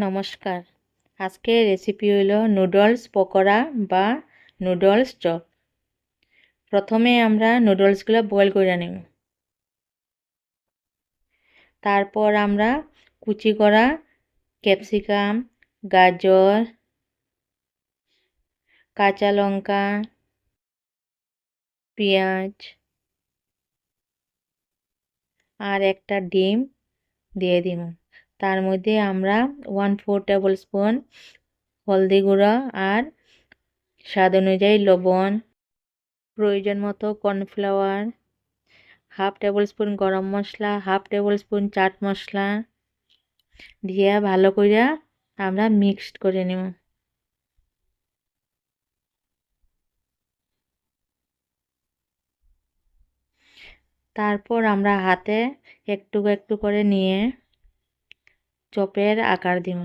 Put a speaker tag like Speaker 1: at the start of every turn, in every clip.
Speaker 1: নমস্কার। আজকে রেসিপি হইল নুডলস পকোড়া বা নুডলস চপ। প্রথমে আমরা নুডলসগুলো বয়েল করে নিব। তারপর আমরা কুচি করা ক্যাপসিকাম, গাজর, কাঁচা লঙ্কা, পেঁয়াজ আর একটা ডিম দিয়ে দিব। তার মধ্যে আমরা 1/4 টেবিল স্পুন হলদি গুঁড়া আর স্বাদ অনুযায়ী লবণ, প্রয়োজন মতো কর্নফ্লাওয়ার, 1/2 টেবিল স্পুন গরম মশলা, 1/2 টেবিল স্পুন চাট মশলা দিয়ে ভালো করে আমরা মিক্সড করে নেব। তারপর আমরা হাতে একটু একটু করে নিয়ে চপের আকার দিব,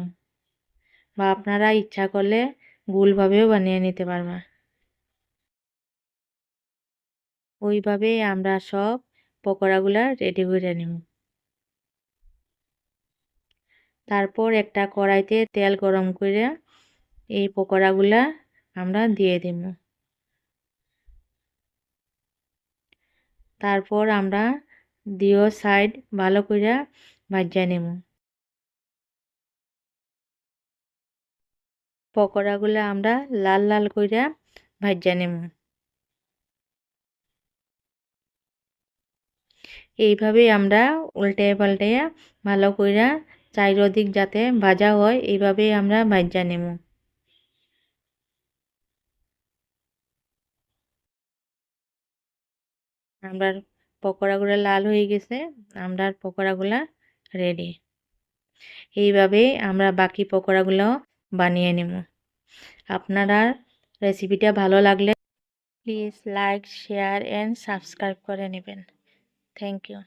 Speaker 1: বা আপনারা ইচ্ছা করলে গোলভাবেও বানিয়ে নিতে পারবেন। ওইভাবে আমরা সব পকোড়াগুলা রেডি করে নেব। তারপর একটা কড়াইতে তেল গরম করে এই পকোড়াগুলা আমরা দিয়ে দিব। তারপর আমরা দুই সাইড ভালো করে ভাজা নেব। পকোড়াগুলো আমরা লাল লাল করে ভাজা নেব। এইভাবে আমরা উল্টে পাল্টে ভালো করে চারিদিক যাতে ভাজা হয় এইভাবেই আমরা ভাজা নেব। আমরা পকোড়াগুলো লাল হয়ে গেছে, আমরা পকোড়াগুলো রেডি। এইভাবে আমরা বাকি পকোড়াগুলো বানিয়ে নেব। আপনারা রেসিপিটা ভালো লাগলে please like, share and subscribe করে নেবেন। Thank you.